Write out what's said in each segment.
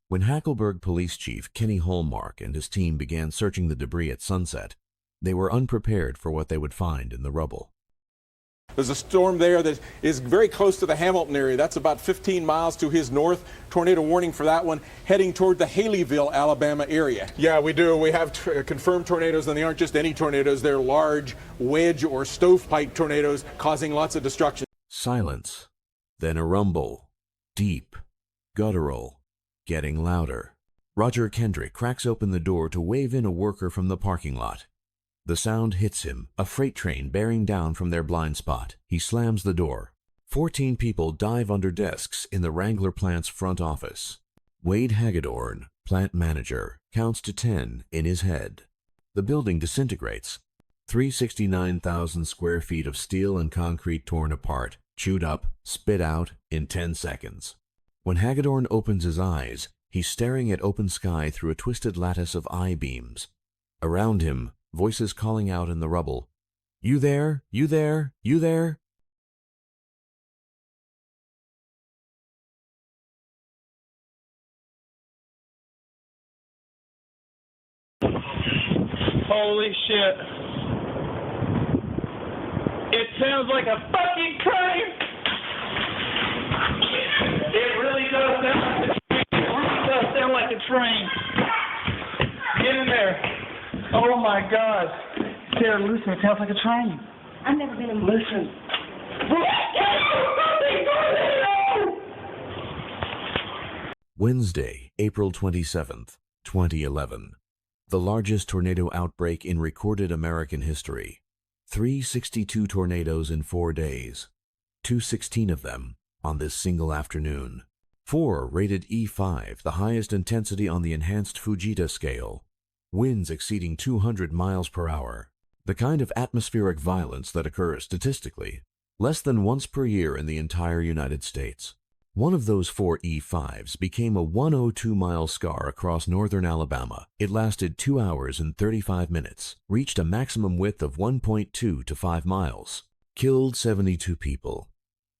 When Hackleburg Police Chief Kenny Hallmark and his team began searching the debris at sunset, they were unprepared for what they would find in the rubble. There's a storm there that is very close to the Hamilton area. That's about 15 miles to his north. Tornado warning for that one, heading toward the Haleyville, Alabama area. Yeah, we do. We have confirmed tornadoes, and they aren't just any tornadoes. They're large wedge or stovepipe tornadoes causing lots of destruction. Silence, then a rumble, deep, guttural, getting louder. Roger Kendrick cracks open the door to wave in a worker from the parking lot. The sound hits him, a freight train bearing down from their blind spot. He slams the door. 14 people dive under desks in the Wrangler plant's front office. Wade Hagedorn, plant manager, counts to 10 in his head. The building disintegrates. 369,000 square feet of steel and concrete torn apart, chewed up, spit out in 10 seconds. When Hagedorn opens his eyes, he's staring at open sky through a twisted lattice of I-beams. Around him, voices calling out in the rubble. You there? You there? You there? Holy shit. It sounds like a fucking train. It really does sound like a train. Get in there. Oh my God. Sarah, listen, it sounds like a train. I've never been in. Listen. Wednesday, April 27th, 2011. The largest tornado outbreak in recorded American history. 362 tornadoes in 4 days. 216 of them on this single afternoon. 4 rated E5, the highest intensity on the enhanced Fujita scale. Winds exceeding 200 miles per hour. The kind of atmospheric violence that occurs statistically less than once per year in the entire United States. One of those 4 E5s became a 102-mile scar across northern Alabama. It lasted 2 hours and 35 minutes, reached a maximum width of 1.2 to 5 miles, killed 72 people,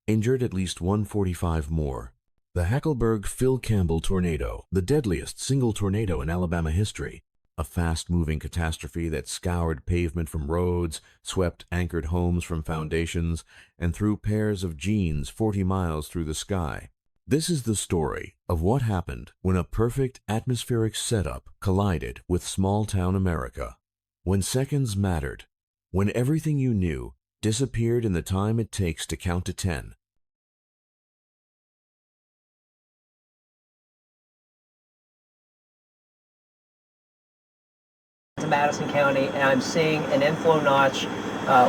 injured at least 145 more. The Hackleburg Phil Campbell tornado, the deadliest single tornado in Alabama history, a fast-moving catastrophe that scoured pavement from roads, swept anchored homes from foundations, and threw pairs of jeans 40 miles through the sky. This is the story of what happened when a perfect atmospheric setup collided with small-town America. When seconds mattered, when everything you knew disappeared in the time it takes to count to 10. Madison County, and I'm seeing an inflow notch,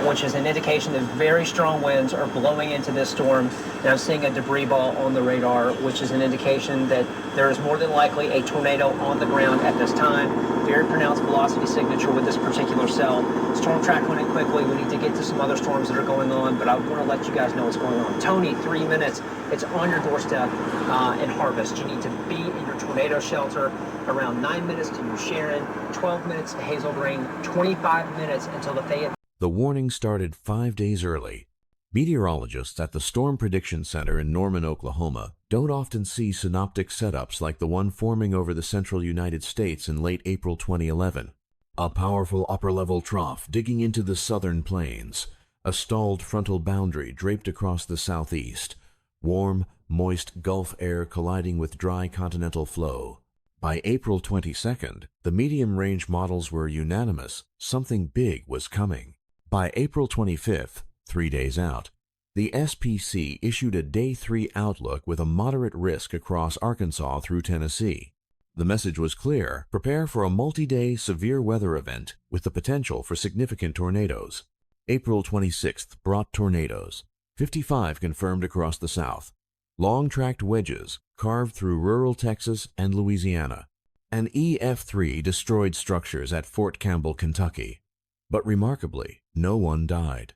which is an indication that very strong winds are blowing into this storm, and I'm seeing a debris ball on the radar, which is an indication that there is more than likely a tornado on the ground at this time. Very pronounced velocity signature with this particular cell. Storm track went in quickly. We need to get to some other storms that are going on, but I want to let you guys know what's going on. Tony, 3 minutes. It's on your doorstep in Harvest. You need to be in your tornado shelter. Around 9 minutes to New Sharon, 12 minutes to Hazel Green, 25 minutes until the Fayette. The warning started 5 days early. Meteorologists at the Storm Prediction Center in Norman, Oklahoma, don't often see synoptic setups like the one forming over the central United States in late April 2011. A powerful upper-level trough digging into the southern plains, a stalled frontal boundary draped across the southeast, warm, moist Gulf air colliding with dry continental flow. By April 22nd, the medium-range models were unanimous. Something big was coming. By April 25th, 3 days out, the SPC issued a Day 3 outlook with a moderate risk across Arkansas through Tennessee. The message was clear: prepare for a multi-day severe weather event with the potential for significant tornadoes. April 26th brought tornadoes. 55 confirmed across the South. Long-tracked wedges carved through rural Texas and Louisiana. An EF5 destroyed structures at Fort Campbell, Kentucky. But remarkably, no one died.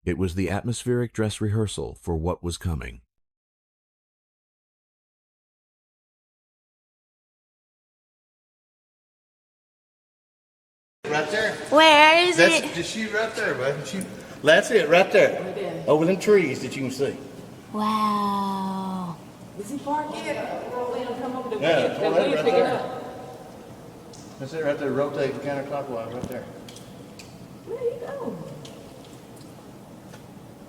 It was the atmospheric dress rehearsal for what was coming. Right there. Where is it? That's just shoot right there, bud. Shoot. That's it, right there. Over them trees that you can see. Wow. Is he parked yet? Roll in and come over the Yeah, wheel. pull The that wheel right pick it there. up. That's it right there, rotating counterclockwise right there. Where you go?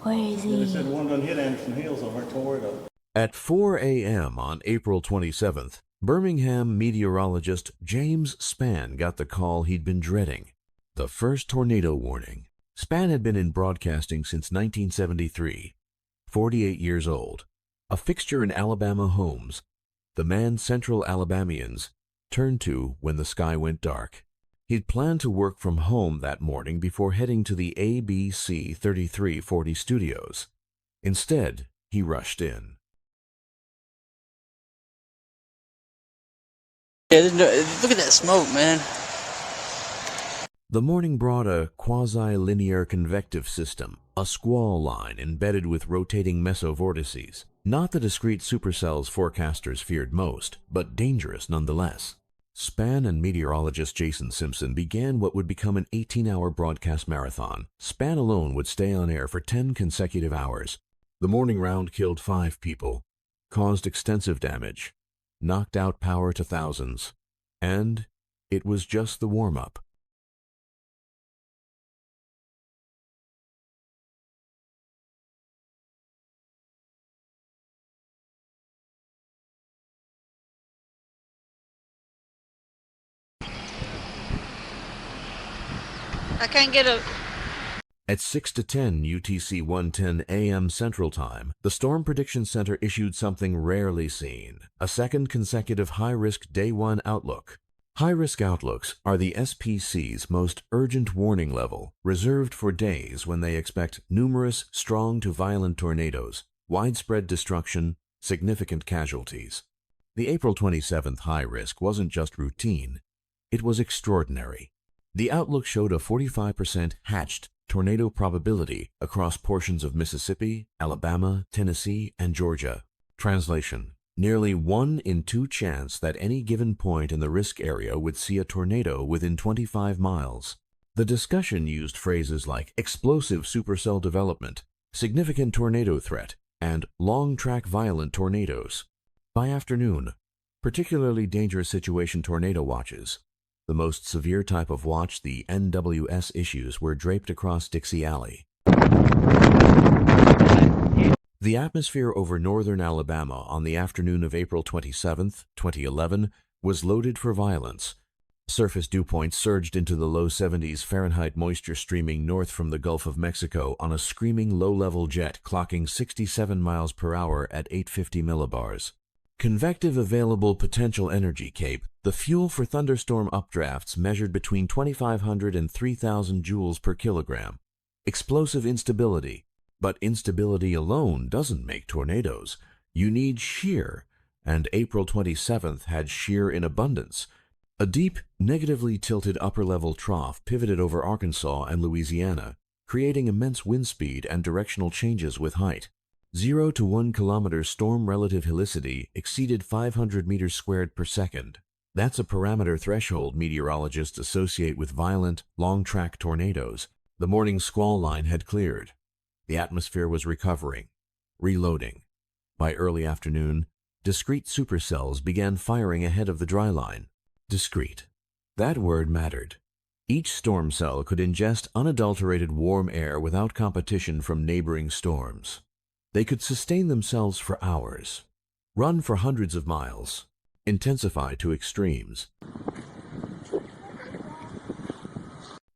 Where is They he? said the one done hit Anderson Hills over at Toledo. At 4 a.m. on April 27th, Birmingham meteorologist James Spann got the call he'd been dreading. The first tornado warning. Spann had been in broadcasting since 1973. 48 years old. A fixture in Alabama homes. The man Central Alabamians turned to when the sky went dark. He'd planned to work from home that morning before heading to the ABC 3340 studios. Instead, he rushed in. Yeah, look at that smoke, man. The morning brought a quasi-linear convective system, a squall line embedded with rotating mesovortices. Not the discrete supercells forecasters feared most, but dangerous nonetheless. Spann and meteorologist Jason Simpson began what would become an 18-hour broadcast marathon. Spann alone would stay on air for 10 consecutive hours. The morning round killed 5 people, caused extensive damage, knocked out power to thousands, and it was just the warm-up. I can't get a... At 6 to 10 UTC 1:10 a.m. Central Time, the Storm Prediction Center issued something rarely seen, a second consecutive high-risk Day 1 outlook. High-risk outlooks are the SPC's most urgent warning level, reserved for days when they expect numerous strong to violent tornadoes, widespread destruction, significant casualties. The April 27th high risk wasn't just routine, it was extraordinary. The outlook showed a 45% hatched tornado probability across portions of Mississippi, Alabama, Tennessee, and Georgia. Translation: nearly 1 in 2 chance that any given point in the risk area would see a tornado within 25 miles. The discussion used phrases like explosive supercell development, significant tornado threat, and long-track violent tornadoes. By afternoon, particularly dangerous situation tornado watches, the most severe type of watch the NWS issues, were draped across Dixie Alley. The atmosphere over northern Alabama on the afternoon of April 27, 2011, was loaded for violence. Surface dew points surged into the low 70s Fahrenheit, moisture streaming north from the Gulf of Mexico on a screaming low-level jet clocking 67 miles per hour at 850 millibars. Convective available potential energy CAPE, the fuel for thunderstorm updrafts, measured between 2,500 and 3,000 joules per kilogram. Explosive instability. But instability alone doesn't make tornadoes. You need shear, and April 27th had shear in abundance. A deep, negatively tilted upper-level trough pivoted over Arkansas and Louisiana, creating immense wind speed and directional changes with height. 0 to 1 kilometer storm relative helicity exceeded 500 meters squared per second. That's a parameter threshold meteorologists associate with violent, long-track tornadoes. The morning squall line had cleared. The atmosphere was recovering, reloading. By early afternoon, discrete supercells began firing ahead of the dry line. Discrete. That word mattered. Each storm cell could ingest unadulterated warm air without competition from neighboring storms. They could sustain themselves for hours, run for hundreds of miles, intensify to extremes.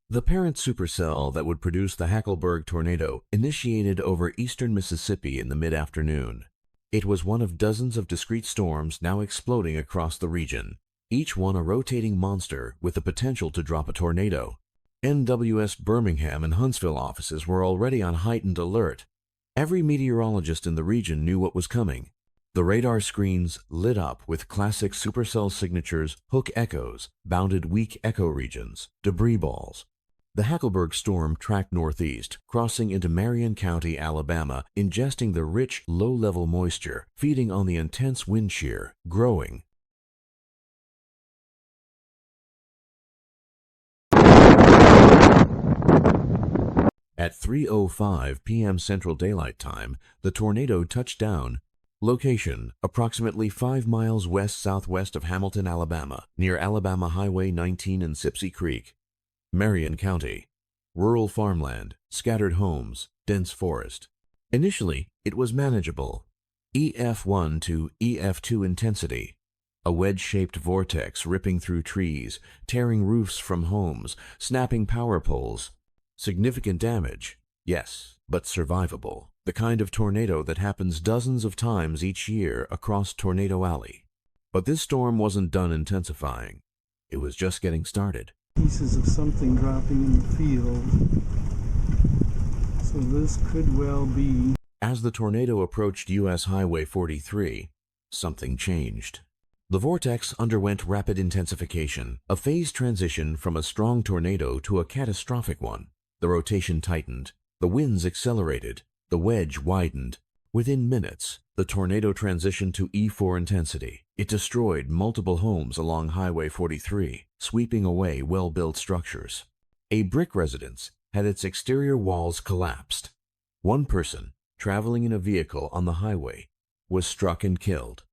The parent supercell that would produce the Hackleburg tornado initiated over eastern Mississippi in the mid-afternoon. It was one of dozens of discrete storms now exploding across the region, each one a rotating monster with the potential to drop a tornado. NWS Birmingham and Huntsville offices were already on heightened alert. Every meteorologist in the region knew what was coming. The radar screens lit up with classic supercell signatures, hook echoes, bounded weak echo regions, debris balls. The Hackleburg storm tracked northeast, crossing into Marion County, Alabama, ingesting the rich, low-level moisture, feeding on the intense wind shear, growing. At 3:05 p.m. Central Daylight Time, the tornado touched down Location, approximately 5 miles west-southwest of Hamilton, Alabama, near Alabama Highway 19 and Sipsey Creek. Marion County. Rural farmland, scattered homes, dense forest. Initially, it was manageable. EF1 to EF2 intensity. A wedge-shaped vortex ripping through trees, tearing roofs from homes, snapping power poles. Significant damage, yes, but survivable. The kind of tornado that happens dozens of times each year across Tornado Alley. But this storm wasn't done intensifying. It was just getting started. Pieces of something dropping in the field. So this could well be. As the tornado approached U.S. Highway 43, something changed. The vortex underwent rapid intensification, a phase transition from a strong tornado to a catastrophic one. The rotation tightened, the winds accelerated, the wedge widened. Within minutes, the tornado transitioned to E4 intensity. It destroyed multiple homes along Highway 43, sweeping away well-built structures. A brick residence had its exterior walls collapsed. One person, traveling in a vehicle on the highway, was struck and killed.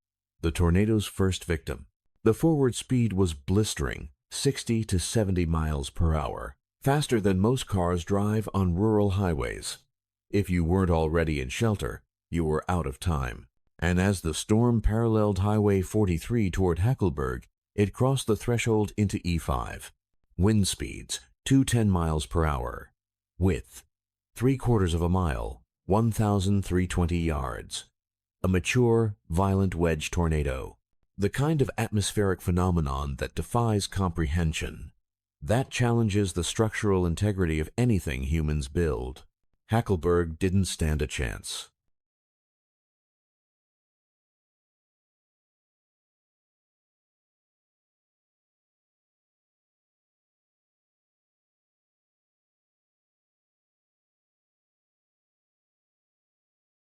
The tornado's first victim. The forward speed was blistering, 60 to 70 miles per hour, faster than most cars drive on rural highways. If you weren't already in shelter, you were out of time. And as the storm paralleled Highway 43 toward Hackleburg, it crossed the threshold into E5. Wind speeds, 210 miles per hour. Width, 3/4 of a mile, 1,320 yards. A mature, violent wedge tornado. The kind of atmospheric phenomenon that defies comprehension. That challenges the structural integrity of anything humans build. Hackleburg didn't stand a chance.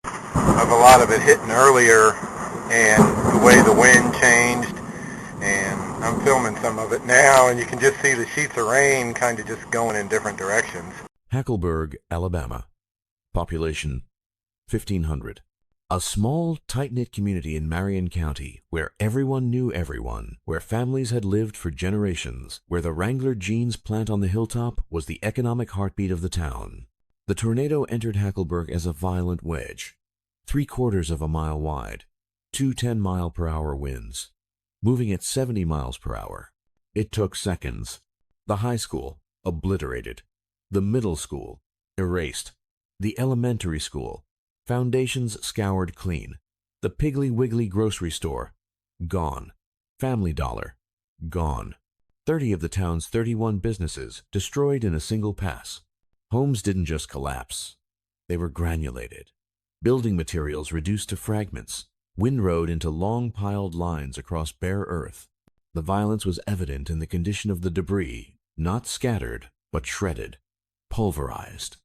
Of a lot of it hitting earlier and the way the wind changed, and I'm filming some of it now, and you can just see the sheets of rain kind of just going in different directions. Hackleburg, Alabama. Population 1,500. A small, tight-knit community in Marion County where everyone knew everyone, where families had lived for generations, where the Wrangler jeans plant on the hilltop was the economic heartbeat of the town. The tornado entered Hackleburg as a violent wedge, 3/4 of a mile wide, 210 mile-per-hour winds, moving at 70 miles per hour. It took seconds. The high school, obliterated. The middle school, erased. The elementary school, foundations scoured clean. The Piggly Wiggly grocery store, gone. Family Dollar, gone. 30 of the town's 31 businesses destroyed in a single pass. Homes didn't just collapse. They were granulated. Building materials reduced to fragments, windrowed into long piled lines across bare earth. The violence was evident in the condition of the debris, not scattered, but shredded, pulverized.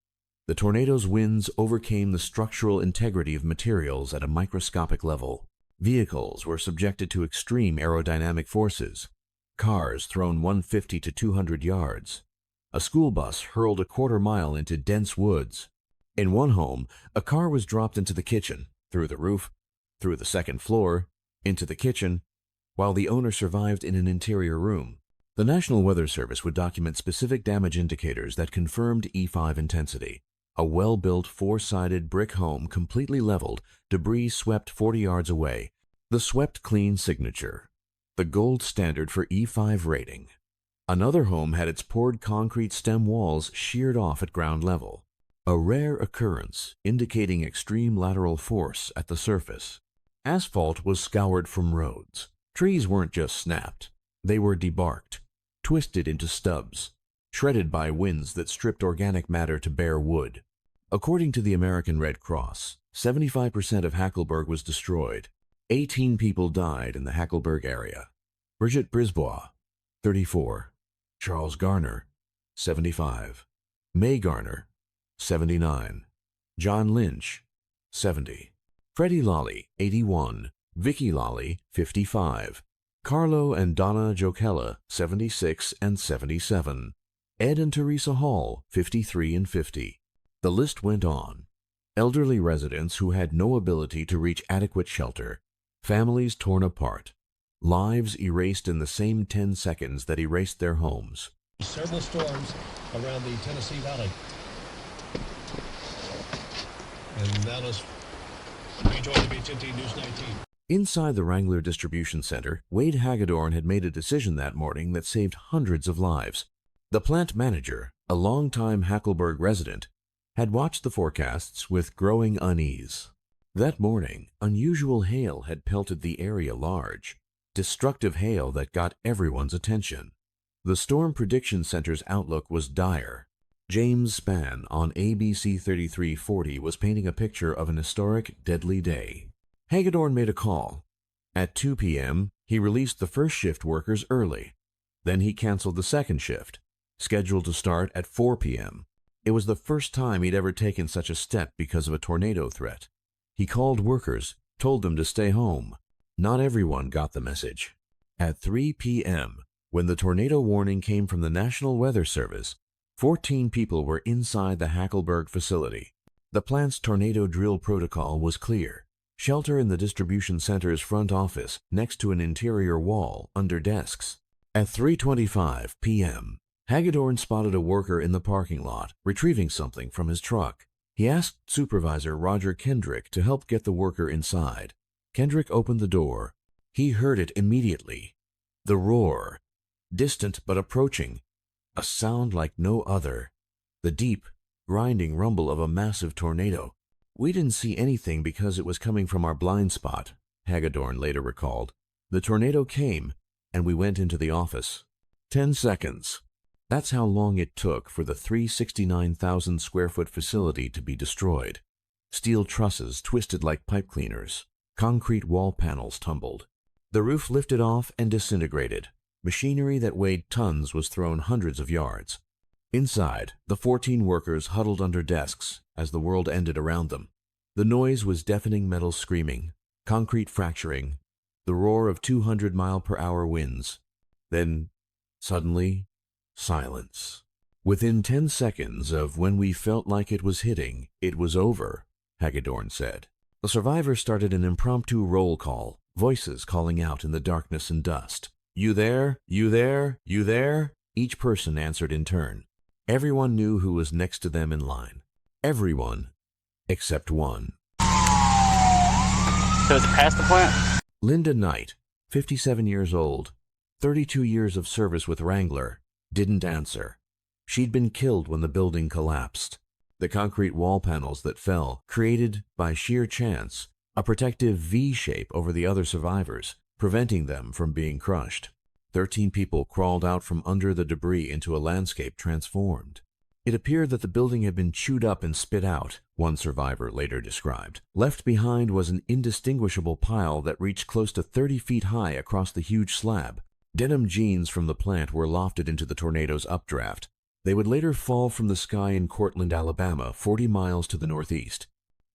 The tornado's winds overcame the structural integrity of materials at a microscopic level. Vehicles were subjected to extreme aerodynamic forces. Cars thrown 150 to 200 yards. A school bus hurled a 1/4 mile into dense woods. In one home, a car was dropped into the kitchen, through the roof, through the second floor, into the kitchen, while the owner survived in an interior room. The National Weather Service would document specific damage indicators that confirmed E5 intensity. A well-built, 4-sided brick home completely leveled, debris swept 40 yards away. The swept clean signature. The gold standard for E5 rating. Another home had its poured concrete stem walls sheared off at ground level. A rare occurrence indicating extreme lateral force at the surface. Asphalt was scoured from roads. Trees weren't just snapped. They were debarked, twisted into stubs, shredded by winds that stripped organic matter to bare wood. According to the American Red Cross, 75% of Hackleburg was destroyed. 18 people died in the Hackleburg area. Bridget Brisbois, 34. Charles Garner, 75. May Garner, 79. John Lynch, 70. Freddie Lolly, 81. Vicky Lolly, 55. Carlo and Donna Jokella, 76 and 77. Ed and Teresa Hall, 53 and 50. The list went on. elderly residents who had no ability to reach adequate shelter, families torn apart, lives erased in the same 10 seconds that erased their homes. Several storms around the Tennessee Valley. And now let's rejoin the BTT News 19. Inside the Wrangler Distribution Center, Wade Hagedorn had made a decision that morning that saved hundreds of lives. The plant manager, a longtime Hackleburg resident, had watched the forecasts with growing unease. That morning, unusual hail had pelted the area large, destructive hail that got everyone's attention. The Storm Prediction Center's outlook was dire. James Spann on ABC 3340 was painting a picture of an historic, deadly day. Hagedorn made a call. At 2 p.m., he released the first shift workers early. Then he canceled the second shift, scheduled to start at 4 p.m. It was the first time he'd ever taken such a step because of a tornado threat. He called workers, told them to stay home. Not everyone got the message. At 3 p.m., when the tornado warning came from the National Weather Service, 14 people were inside the Hackleburg facility. The plant's tornado drill protocol was clear. Shelter in the distribution center's front office next to an interior wall under desks. At 3:25 p.m., Hagedorn spotted a worker in the parking lot retrieving something from his truck. He asked Supervisor Roger Kendrick to help get the worker inside. Kendrick opened the door. He heard it immediately. The roar, distant but approaching, a sound like no other. The deep, grinding rumble of a massive tornado. We didn't see anything because it was coming from our blind spot, Hagedorn later recalled. The tornado came, and we went into the office. 10 seconds. That's how long it took for the 369,000 square foot facility to be destroyed. Steel trusses twisted like pipe cleaners. Concrete wall panels tumbled. The roof lifted off and disintegrated. Machinery that weighed tons was thrown hundreds of yards. Inside, the 14 workers huddled under desks as the world ended around them. The noise was deafening metal screaming, concrete fracturing, the roar of 200-mile-per-hour winds. Then, suddenly, silence. Within 10 seconds of when we felt like it was hitting, it was over, Hagedorn said. The survivors started an impromptu roll call, voices calling out in the darkness and dust. You there? You there? You there? Each person answered in turn. Everyone knew who was next to them in line. Everyone, except one. So is it past the plant? Linda Knight, 57 years old, 32 years of service with Wrangler, didn't answer. She'd been killed when the building collapsed. The concrete wall panels that fell created, by sheer chance, a protective V shape over the other survivors, preventing them from being crushed. 13 people crawled out from under the debris into a landscape transformed. It appeared that the building had been chewed up and spit out, one survivor later described. Left behind was an indistinguishable pile that reached close to 30 feet high across the huge slab. Denim jeans from the plant were lofted into the tornado's updraft. They would later fall from the sky in Cortland, Alabama, 40 miles to the northeast.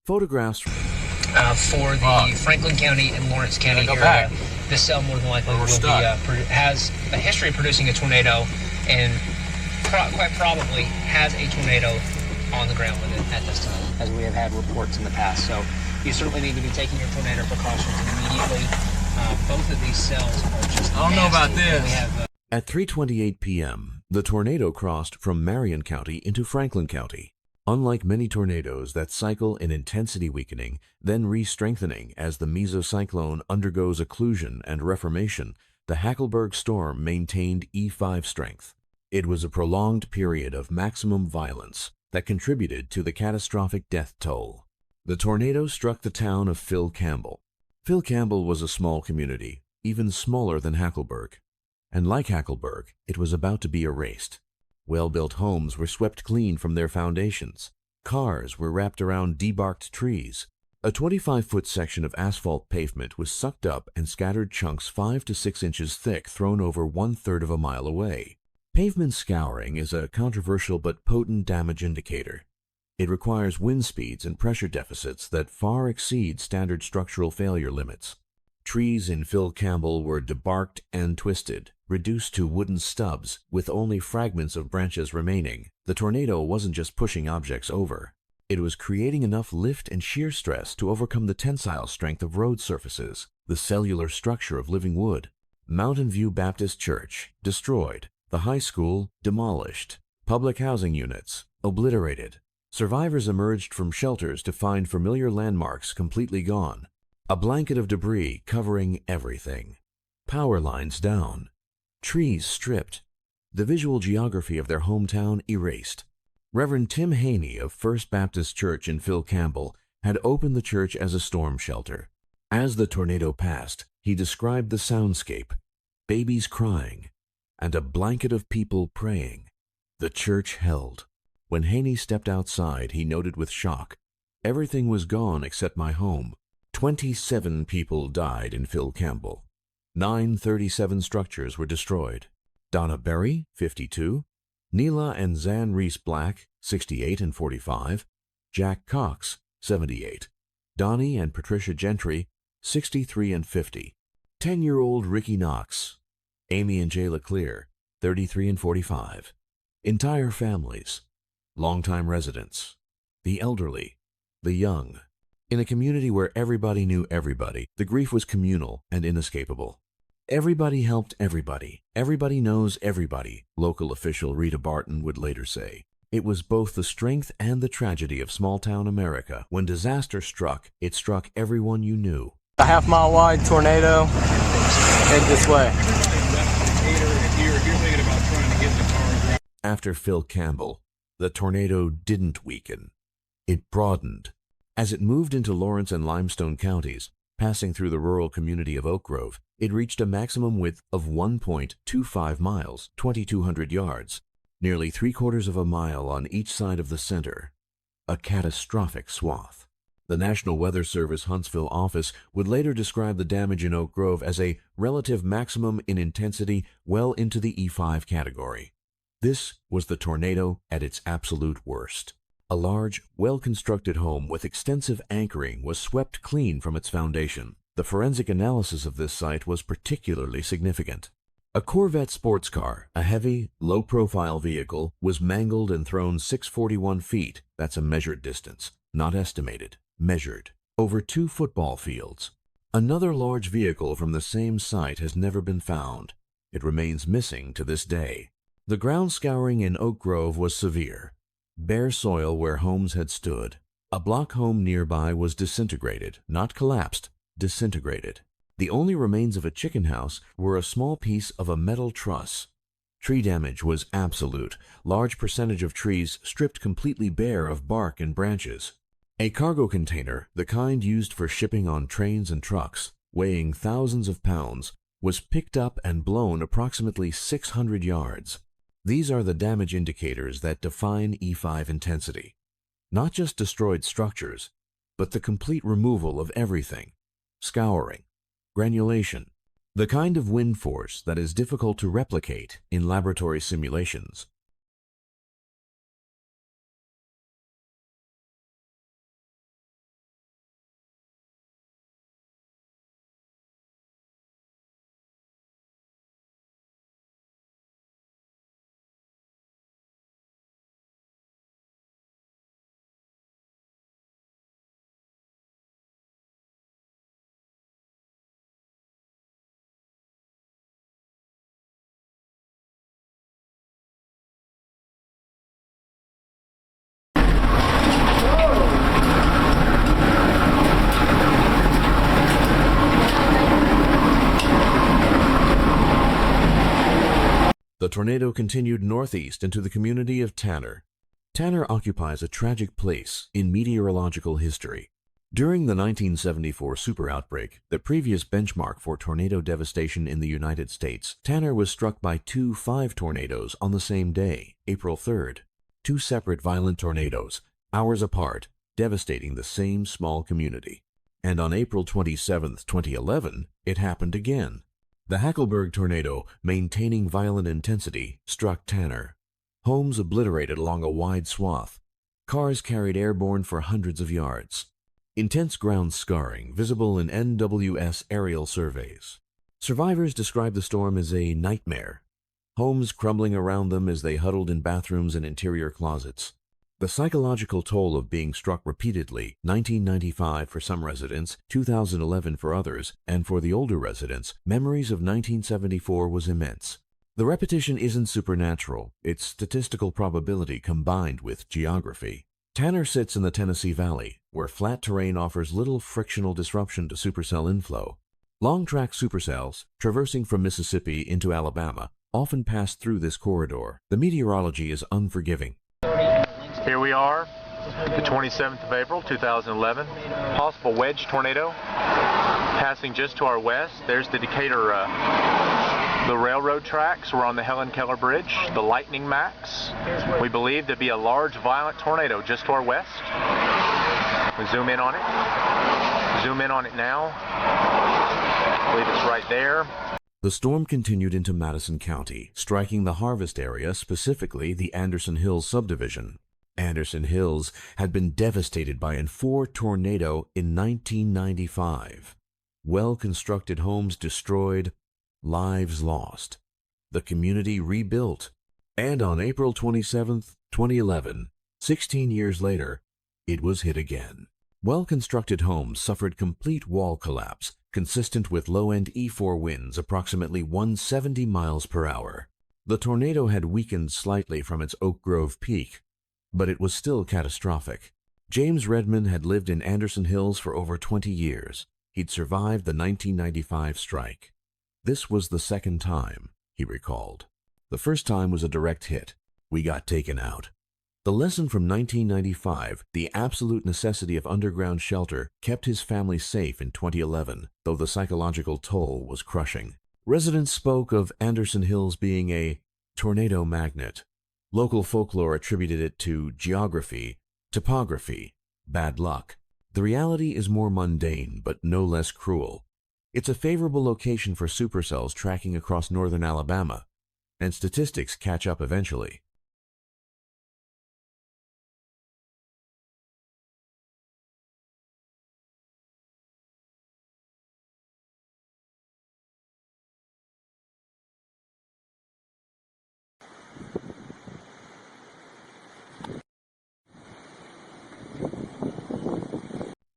Photographs for the Franklin County and Lawrence County area, this cell more than likely will be, has a history of producing a tornado, and quite probably has a tornado on the ground with it at this time, as we have had reports in the past. So you certainly need to be taking your tornado precautions immediately. Both of these cells are just I don't know about this. We have, At 3:28 p.m., the tornado crossed from Marion County into Franklin County. Unlike many tornadoes that cycle in intensity weakening, then re-strengthening as the mesocyclone undergoes occlusion and reformation, the Hackleburg storm maintained E5 strength. It was a prolonged period of maximum violence that contributed to the catastrophic death toll. The tornado struck the town of Phil Campbell. Phil Campbell was a small community, even smaller than Hackleburg. And like Hackleburg, it was about to be erased. Well-built homes were swept clean from their foundations. Cars were wrapped around debarked trees. A 25-foot section of asphalt pavement was sucked up and scattered chunks 5 to 6 inches thick thrown over 1/3 of a mile away. Pavement scouring is a controversial but potent damage indicator. It requires wind speeds and pressure deficits that far exceed standard structural failure limits. Trees in Phil Campbell were debarked and twisted, reduced to wooden stubs with only fragments of branches remaining. The tornado wasn't just pushing objects over. It was creating enough lift and shear stress to overcome the tensile strength of road surfaces, the cellular structure of living wood. Mountain View Baptist Church, destroyed. The high school, demolished. Public housing units, obliterated. Survivors emerged from shelters to find familiar landmarks completely gone. A blanket of debris covering everything. Power lines down. Trees stripped. The visual geography of their hometown erased. Reverend Tim Haney of First Baptist Church in Phil Campbell had opened the church as a storm shelter. As the tornado passed, he described the soundscape, babies crying, and a blanket of people praying. The church held. When Haney stepped outside, he noted with shock, everything was gone except my home. 27 people died in Phil Campbell. 937 structures were destroyed. Donna Berry, 52, Neela and Zan Reese Black, 68 and 45, Jack Cox, 78, Donnie and Patricia Gentry, 63 and 50, 10-year-old Ricky Knox, Amy and Jay LeClaire, 33 and 45, entire families, longtime residents, the elderly, the young. In a community where everybody knew everybody, the grief was communal and inescapable. Everybody helped everybody. Everybody knows everybody, local official Rita Barton would later say. It was both the strength and the tragedy of small-town America. When disaster struck, it struck everyone you knew. A half-mile wide tornado, head this way. After Phil Campbell, the tornado didn't weaken. It broadened. As it moved into Lawrence and Limestone counties, passing through the rural community of Oak Grove, it reached a maximum width of 1.25 miles, 2,200 yards, nearly 3/4 of a mile on each side of the center. A catastrophic swath. The National Weather Service Huntsville office would later describe the damage in Oak Grove as a relative maximum in intensity well into the E5 category. This was the tornado at its absolute worst. A large, well-constructed home with extensive anchoring was swept clean from its foundation. The forensic analysis of this site was particularly significant. A Corvette sports car, a heavy, low-profile vehicle, was mangled and thrown 641 feet, that's a measured distance, not estimated, measured, over 2 football fields. Another large vehicle from the same site has never been found. It remains missing to this day. The ground scouring in Oak Grove was severe. Bare soil where homes had stood. A block home nearby was disintegrated, not collapsed, disintegrated. The only remains of a chicken house were a small piece of a metal truss. Tree damage was absolute. Large percentage of trees stripped completely bare of bark and branches. A cargo container, the kind used for shipping on trains and trucks, weighing thousands of pounds, was picked up and blown approximately 600 yards. These are the damage indicators that define E5 intensity. Not just destroyed structures, but the complete removal of everything. Scouring, granulation, the kind of wind force that is difficult to replicate in laboratory simulations. The tornado continued northeast into the community of Tanner. Tanner occupies a tragic place in meteorological history. During the 1974 super outbreak, the previous benchmark for tornado devastation in the United States, Tanner was struck by 2 5 tornadoes on the same day, April 3rd. 2 separate violent tornadoes, hours apart, devastating the same small community. And on April 27, 2011, it happened again. The Hackleburg tornado, maintaining violent intensity, struck Tanner. Homes obliterated along a wide swath. Cars carried airborne for hundreds of yards. Intense ground scarring visible in NWS aerial surveys. Survivors describe the storm as a nightmare. Homes crumbling around them as they huddled in bathrooms and interior closets. The psychological toll of being struck repeatedly, 1995 for some residents, 2011 for others, and for the older residents, memories of 1974 was immense. The repetition isn't supernatural, it's statistical probability combined with geography. Tanner sits in the Tennessee Valley, where flat terrain offers little frictional disruption to supercell inflow. Long-track supercells, traversing from Mississippi into Alabama, often pass through this corridor. The meteorology is unforgiving. Here we are, the 27th of April, 2011. Possible wedge tornado passing just to our west. There's the Decatur, the railroad tracks. We're on the Helen Keller Bridge, the Lightning Max. We believe to be a large, violent tornado just to our west. We zoom in on it. Zoom in on it now. I believe it's right there. The storm continued into Madison County, striking the Harvest area, specifically the Anderson Hills subdivision. Anderson Hills had been devastated by a 4 tornado in 1995. Well-constructed homes destroyed, lives lost. The community rebuilt. And on April 27, 2011, 16 years later, it was hit again. Well-constructed homes suffered complete wall collapse, consistent with low-end E4 winds approximately 170 miles per hour. The tornado had weakened slightly from its Oak Grove peak, but it was still catastrophic. James Redman had lived in Anderson Hills for over 20 years. He'd survived the 1995 strike. This was the second time, he recalled. The first time was a direct hit. We got taken out. The lesson from 1995, the absolute necessity of underground shelter, kept his family safe in 2011, though the psychological toll was crushing. Residents spoke of Anderson Hills being a tornado magnet. Local folklore attributed it to geography, topography, bad luck. The reality is more mundane, but no less cruel. It's a favorable location for supercells tracking across northern Alabama, and statistics catch up eventually.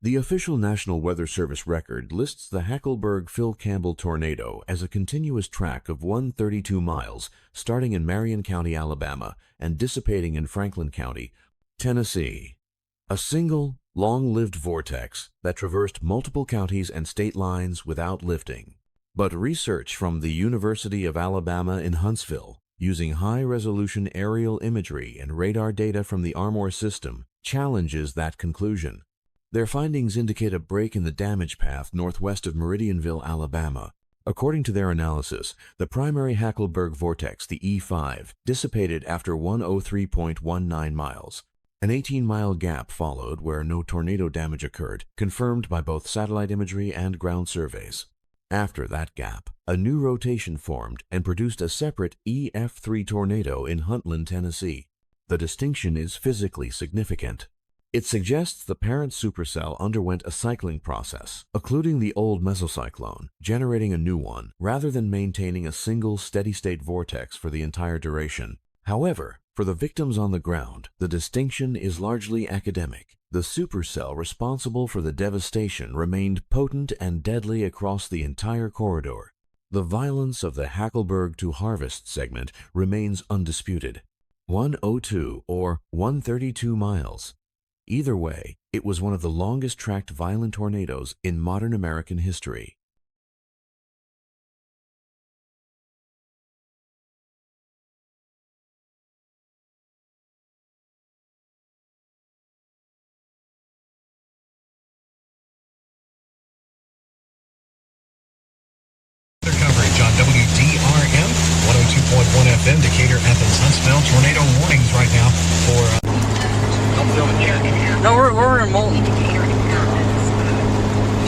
The official National Weather Service record lists the Hackleburg Phil Campbell tornado as a continuous track of 132 miles, starting in Marion County, Alabama, and dissipating in Franklin County, Tennessee. A single, long-lived vortex that traversed multiple counties and state lines without lifting. But research from the University of Alabama in Huntsville, using high-resolution aerial imagery and radar data from the Armor system, challenges that conclusion. Their findings indicate a break in the damage path northwest of Meridianville, Alabama. According to their analysis, the primary Hackleburg vortex, the E5, dissipated after 103.19 miles. An 18-mile gap followed where no tornado damage occurred, confirmed by both satellite imagery and ground surveys. After that gap, a new rotation formed and produced a separate EF3 tornado in Huntland, Tennessee. The distinction is physically significant. It suggests the parent supercell underwent a cycling process, occluding the old mesocyclone, generating a new one, rather than maintaining a single steady-state vortex for the entire duration. However, for the victims on the ground, the distinction is largely academic. The supercell responsible for the devastation remained potent and deadly across the entire corridor. The violence of the Hackleburg to Harvest segment remains undisputed. 102 or 132 miles. Either way, it was one of the longest-tracked violent tornadoes in modern American history. Coverage on WDRM 102.1 FM, Decatur, Athens, Huntsville. Tornado warnings right now for. No, we're in Moulton.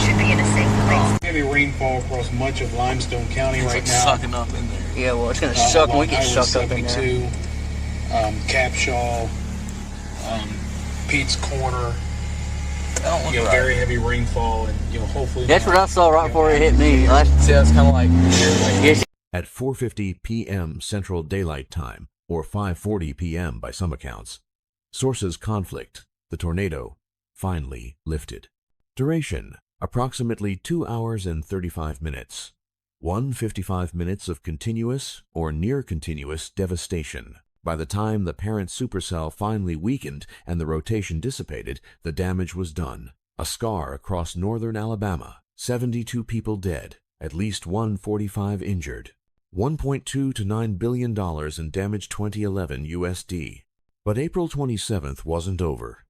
Should be in a safe place. Heavy rainfall across much of Limestone County right now. Sucking up in there. Yeah, well, it's gonna suck when we get sucked up in there. Capshaw, Pete's Corner. Right. Very heavy rainfall, and hopefully. That's what I saw right before it hit me. I see it's kind of like. At 4:50 p.m. Central Daylight Time, or 5:40 p.m. by some accounts, Sources conflict. The tornado finally lifted. Duration approximately 2 hours and 35 minutes. 155 minutes of continuous or near continuous devastation. By the time the parent supercell finally weakened and the rotation dissipated, the damage was done. A scar across northern Alabama, 72 people dead, at least 145 injured. $1.2 to $9 billion in damage 2011 USD. But April 27th wasn't over.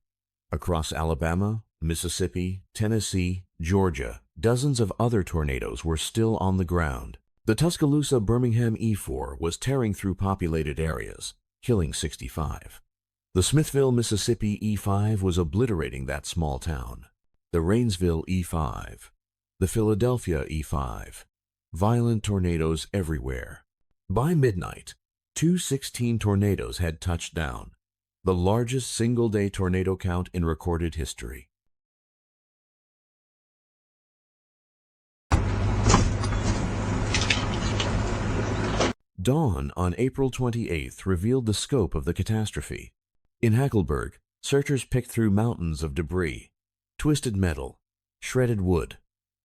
Across Alabama, Mississippi, Tennessee, Georgia, dozens of other tornadoes were still on the ground. The Tuscaloosa-Birmingham E4 was tearing through populated areas, killing 65. The Smithville, Mississippi E5 was obliterating that small town. The Rainsville E5. The Philadelphia E5. Violent tornadoes everywhere. By midnight, 216 tornadoes had touched down, the largest single-day tornado count in recorded history. Dawn on April 28th revealed the scope of the catastrophe. In Hackleburg, searchers picked through mountains of debris, twisted metal, shredded wood,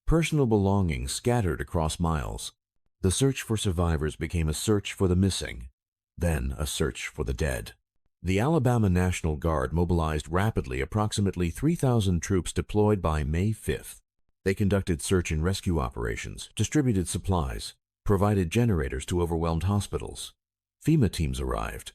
personal belongings scattered across miles. The search for survivors became a search for the missing, then a search for the dead. The Alabama National Guard mobilized rapidly, approximately 3,000 troops deployed by May 5th. They conducted search and rescue operations, distributed supplies, provided generators to overwhelmed hospitals. FEMA teams arrived.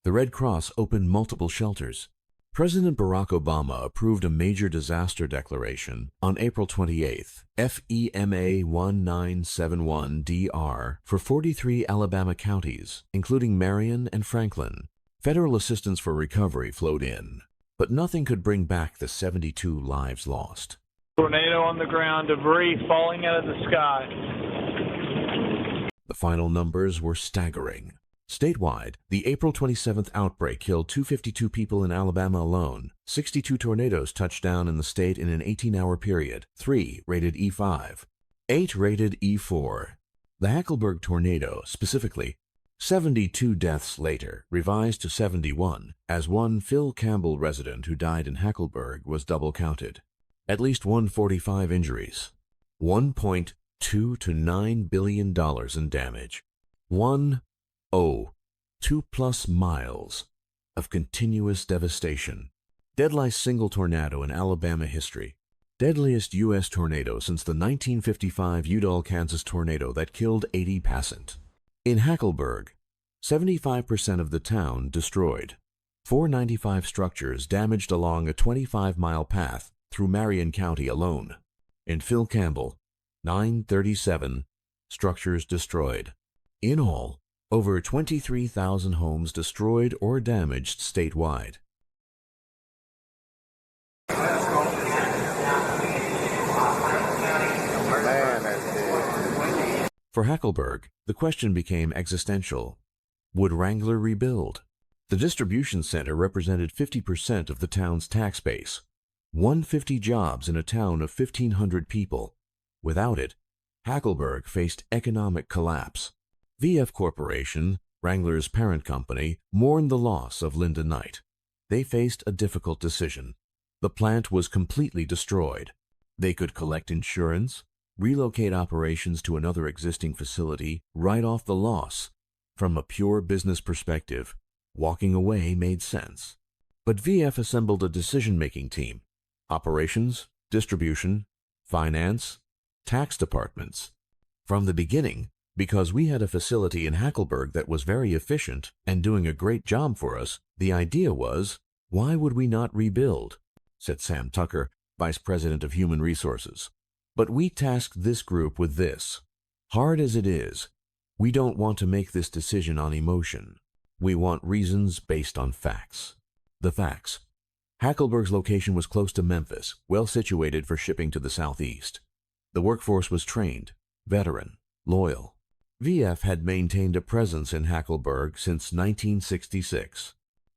The Red Cross opened multiple shelters. President Barack Obama approved a major disaster declaration on April 28th, FEMA 1971-DR, for 43 Alabama counties, including Marion and Franklin. Federal assistance for recovery flowed in, but nothing could bring back the 72 lives lost. Tornado on the ground, debris falling out of the sky. The final numbers were staggering. Statewide, the April 27th outbreak killed 252 people in Alabama alone. 62 tornadoes touched down in the state in an 18-hour period. 3 rated E5, 8 rated E4. The Hackleburg tornado, specifically, 72 deaths later, revised to 71, as one Phil Campbell resident who died in Hackleburg was double counted. At least 145 injuries. $1.2 to $9 billion in damage. 2+ miles of continuous devastation. Deadliest single tornado in Alabama history. Deadliest U.S. tornado since the 1955 Udall, Kansas tornado that killed 80 passant. In Hackleburg, 75% of the town destroyed. 495 structures damaged along a 25-mile path through Marion County alone. In Phil Campbell, 937 structures destroyed. In all, over 23,000 homes destroyed or damaged statewide. For Hackleburg, the question became existential. Would Wrangler rebuild? The distribution center represented 50% of the town's tax base. 150 jobs in a town of 1,500 people. Without it, Hackleburg faced economic collapse. VF Corporation, Wrangler's parent company, mourned the loss of Linda Knight. They faced a difficult decision. The plant was completely destroyed. They could collect insurance, relocate operations to another existing facility, write off the loss. From a pure business perspective, walking away made sense. But VF assembled a decision-making team. Operations, distribution, finance, tax departments. From the beginning, because we had a facility in Hackleburg that was very efficient and doing a great job for us, the idea was, why would we not rebuild? Said Sam Tucker, Vice President of Human Resources. But we tasked this group with this. Hard as it is, we don't want to make this decision on emotion. We want reasons based on facts. The facts. Hackleburg's location was close to Memphis, well situated for shipping to the southeast. The workforce was trained, veteran, loyal. VF had maintained a presence in Hackleburg since 1966.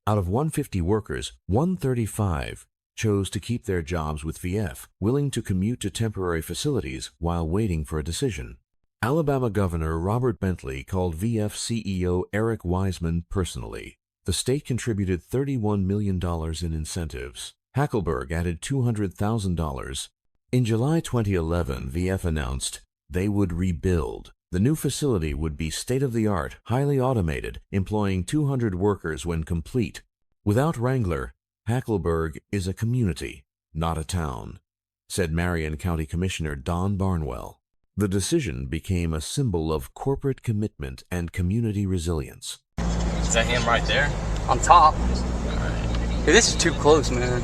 Out of 150 workers, 135 chose to keep their jobs with VF, willing to commute to temporary facilities while waiting for a decision. Alabama Governor Robert Bentley called VF CEO Eric Wiseman personally. The The state contributed $31 million in incentives. Hackleburg added $200,000. In July 2011, VF announced they would rebuild. The new facility would be state-of-the-art, highly automated, employing 200 workers when complete. Without Wrangler, Hackleburg is a community, not a town, said Marion County Commissioner Don Barnwell. The decision became a symbol of corporate commitment and community resilience. Is that him right there? On top. Right. Hey, this is too close, man.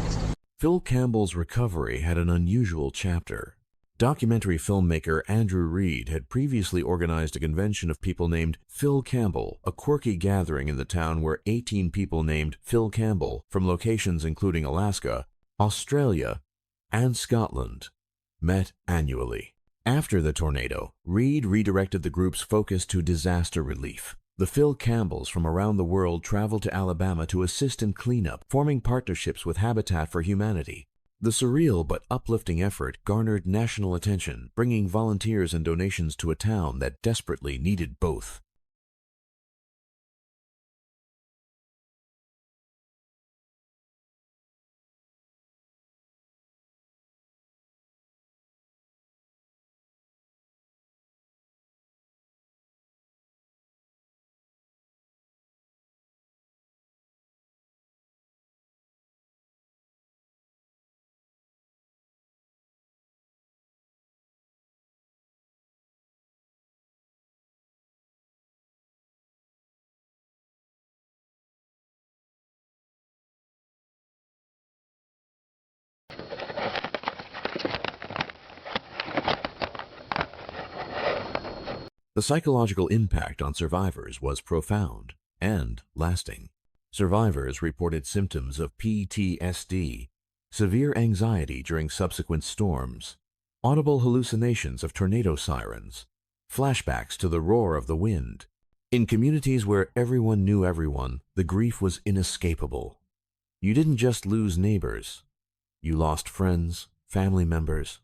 Phil Campbell's recovery had an unusual chapter. Documentary filmmaker Andrew Reed had previously organized a convention of people named Phil Campbell, a quirky gathering in the town where 18 people named Phil Campbell from locations including Alaska, Australia, and Scotland met annually. After the tornado, Reed redirected the group's focus to disaster relief. The Phil Campbells from around the world traveled to Alabama to assist in cleanup, forming partnerships with Habitat for Humanity. The surreal but uplifting effort garnered national attention, bringing volunteers and donations to a town that desperately needed both. The psychological impact on survivors was profound and lasting. Survivors reported symptoms of PTSD, severe anxiety during subsequent storms, audible hallucinations of tornado sirens, flashbacks to the roar of the wind. In communities where everyone knew everyone, the grief was inescapable. You didn't just lose neighbors. You lost friends, family members,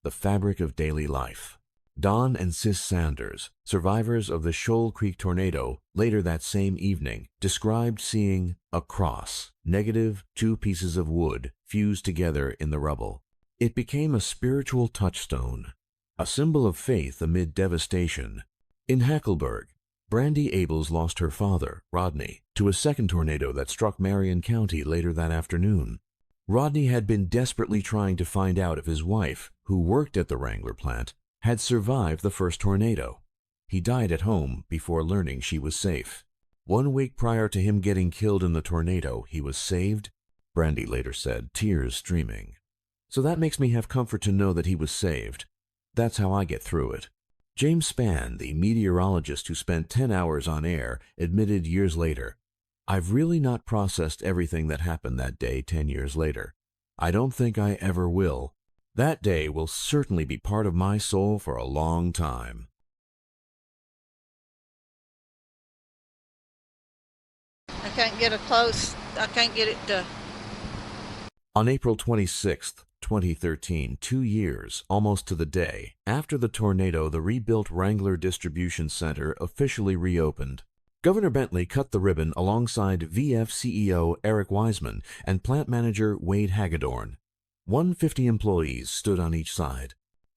the fabric of daily life. Don and Sis Sanders, survivors of the Shoal Creek tornado, later that same evening, described seeing a cross, negative, 2 pieces of wood fused together in the rubble. It became a spiritual touchstone, a symbol of faith amid devastation. In Hackleburg, Brandy Abels lost her father, Rodney, to a second tornado that struck Marion County later that afternoon. Rodney had been desperately trying to find out if his wife, who worked at the Wrangler plant, had survived the first tornado. He died at home before learning she was safe. 1 week prior to him getting killed in the tornado, he was saved, Brandy later said, tears streaming. So that makes me have comfort to know that he was saved. That's how I get through it. James Spann, the meteorologist who spent 10 hours on air, admitted years later, "I've really not processed everything that happened that day 10 years later. I don't think I ever will. That day will certainly be part of my soul for a long time." I can't get I can't get it to. On April 26, 2013, 2 years, almost to the day, after the tornado, the rebuilt Wrangler Distribution Center officially reopened. Governor Bentley cut the ribbon alongside VF CEO Eric Wiseman and plant manager Wade Hagedorn. 150 employees stood on each side.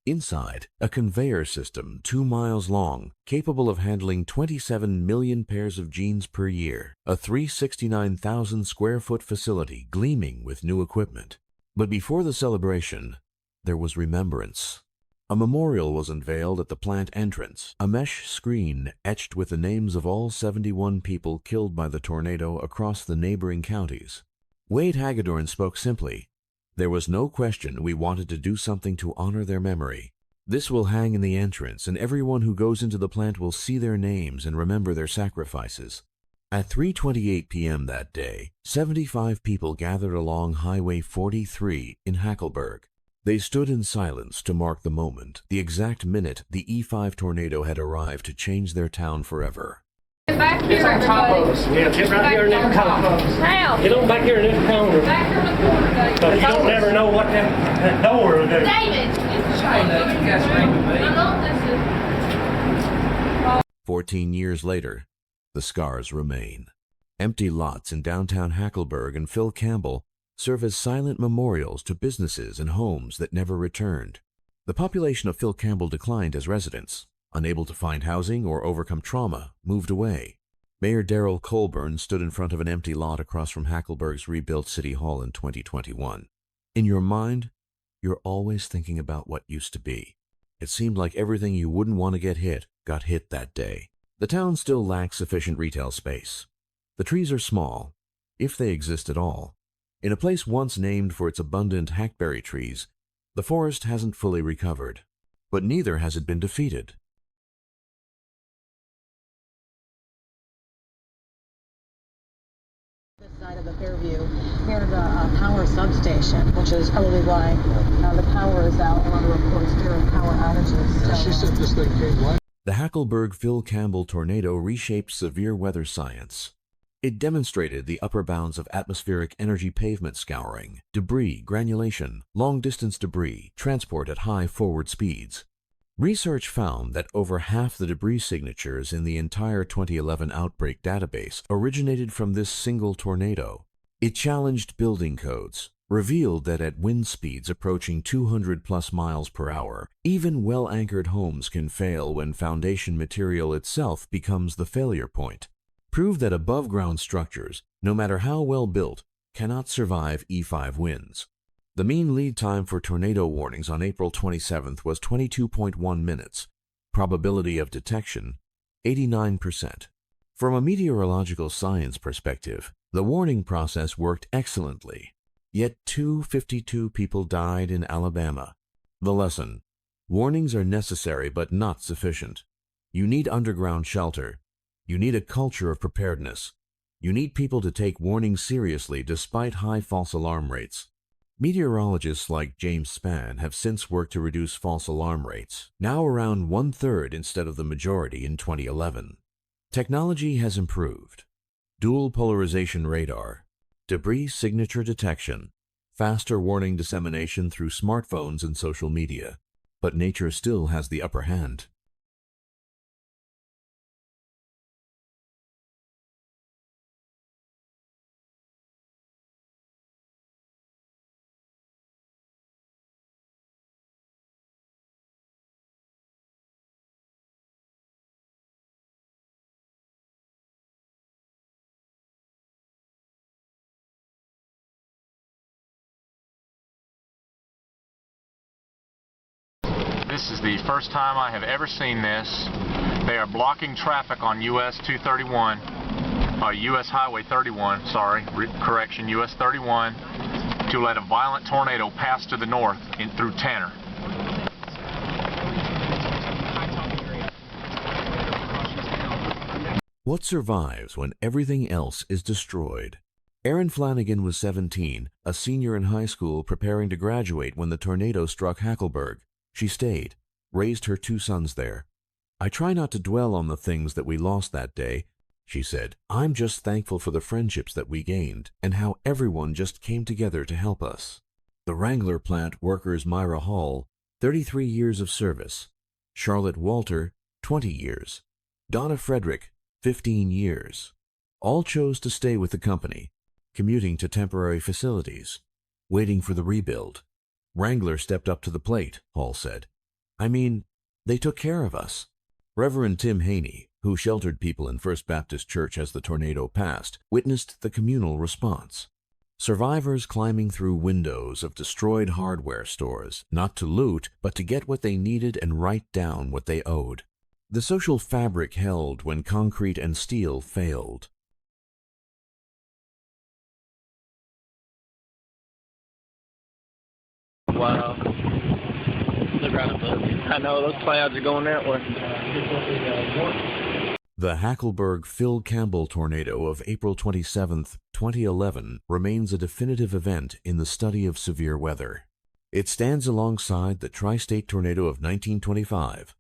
Inside, a conveyor system 2 miles long, capable of handling 27 million pairs of jeans per year. A 369,000 square foot facility gleaming with new equipment. But before the celebration, there was remembrance. A memorial was unveiled at the plant entrance, a mesh screen etched with the names of all 71 people killed by the tornado across the neighboring counties. Wade Hagedorn spoke simply. There was no question we wanted to do something to honor their memory. This will hang in the entrance, and everyone who goes into the plant will see their names and remember their sacrifices. At 3:28 p.m. that day, 75 people gathered along Highway 43 in Hackleburg. They stood in silence to mark the moment, the exact minute the E5 tornado had arrived to change their town forever. Get back here, everybody. Yeah, get right here in this corner. How? Get on back here in this corner. Back here in the corner, David. Because you don't never know what that door will do. David! This is... 14 years later, the scars remain. Empty lots in downtown Hackleburg and Phil Campbell serve as silent memorials to businesses and homes that never returned. The population of Phil Campbell declined as residents, unable to find housing or overcome trauma, moved away. Mayor Darrell Colburn stood in front of an empty lot across from Hackleburg's rebuilt City Hall in 2021. In your mind, you're always thinking about what used to be. It seemed like everything you wouldn't want to get hit got hit that day. The town still lacks sufficient retail space. The trees are small, if they exist at all. In a place once named for its abundant hackberry trees, the forest hasn't fully recovered, but neither has it been defeated. This side of the Fairview, near the power substation, which is probably why the power is out. A lot of reports here of power outages. Yeah, she said this thing came live. The Hackleburg Phil Campbell tornado reshaped severe weather science. It demonstrated the upper bounds of atmospheric energy pavement scouring, debris granulation, long-distance debris, transport at high forward speeds. Research found that over half the debris signatures in the entire 2011 Outbreak database originated from this single tornado. It challenged building codes, revealed that at wind speeds approaching 200+ miles per hour, even well-anchored homes can fail when foundation material itself becomes the failure point. Proved that above-ground structures, no matter how well built, cannot survive E5 winds. The mean lead time for tornado warnings on April 27th was 22.1 minutes. Probability of detection, 89%. From a meteorological science perspective, the warning process worked excellently. Yet 252 people died in Alabama. The lesson: warnings are necessary but not sufficient. You need underground shelter. You need a culture of preparedness. You need people to take warnings seriously despite high false alarm rates. Meteorologists like James Spann have since worked to reduce false alarm rates, now around 1/3 instead of the majority in 2011. Technology has improved. Dual polarization radar, debris signature detection, faster warning dissemination through smartphones and social media. But nature still has the upper hand. This is the first time I have ever seen this. They are blocking traffic on US 231, US Highway 31, sorry, correction, US 31, to let a violent tornado pass to the north through Tanner. What survives when everything else is destroyed? Erin Flanagan was 17, a senior in high school preparing to graduate when the tornado struck Hackleburg. She stayed, raised her 2 sons there. "I try not to dwell on the things that we lost that day," she said. "I'm just thankful for the friendships that we gained and how everyone just came together to help us." The Wrangler plant workers Myra Hall, 33 years of service. Charlotte Walter, 20 years. Donna Frederick, 15 years. All chose to stay with the company, commuting to temporary facilities, waiting for the rebuild. "Wrangler stepped up to the plate," Hall said. "I mean, they took care of us." Reverend Tim Haney, who sheltered people in First Baptist Church as the tornado passed, witnessed the communal response. Survivors climbing through windows of destroyed hardware stores, not to loot, but to get what they needed and write down what they owed. The social fabric held when concrete and steel failed. Wow. Look right above you. I know those clouds are going that way. The Hackleburg Phil Campbell tornado of April 27, 2011 remains a definitive event in the study of severe weather. It stands alongside the Tri-State tornado of 1925,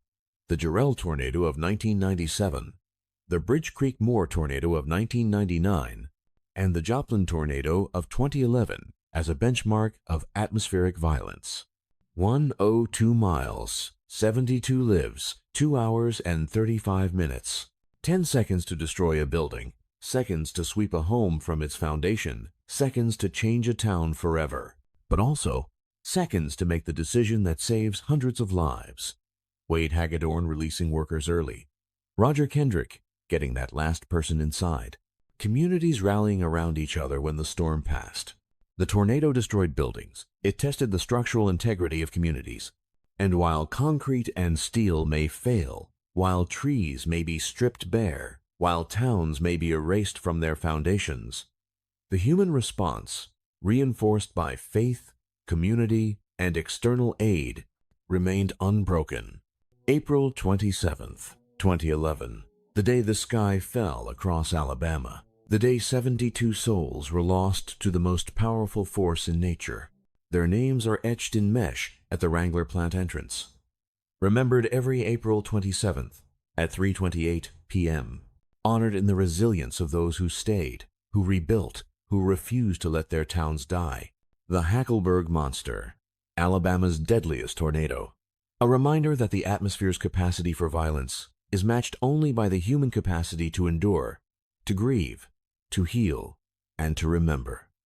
the Jarrell tornado of 1997, the Bridge Creek Moor tornado of 1999, and the Joplin tornado of 2011 as a benchmark of atmospheric violence. 102 miles, 72 lives, 2 hours and 35 minutes, 10 seconds to destroy a building, seconds to sweep a home from its foundation, seconds to change a town forever, but also seconds to make the decision that saves hundreds of lives. Wade Hagedorn releasing workers early. Roger Kendrick getting that last person inside. Communities rallying around each other when the storm passed. The tornado destroyed buildings. It tested the structural integrity of communities. And while concrete and steel may fail, while trees may be stripped bare, while towns may be erased from their foundations, the human response, reinforced by faith, community, and external aid, remained unbroken. April 27th, 2011, the day the sky fell across Alabama, the day 72 souls were lost to the most powerful force in nature. Their names are etched in mesh at the Wrangler plant entrance. Remembered every April 27th at 3:28 p.m. Honored in the resilience of those who stayed, who rebuilt, who refused to let their towns die. The Hackleburg monster, Alabama's deadliest tornado. A reminder that the atmosphere's capacity for violence is matched only by the human capacity to endure, to grieve, to heal, and to remember.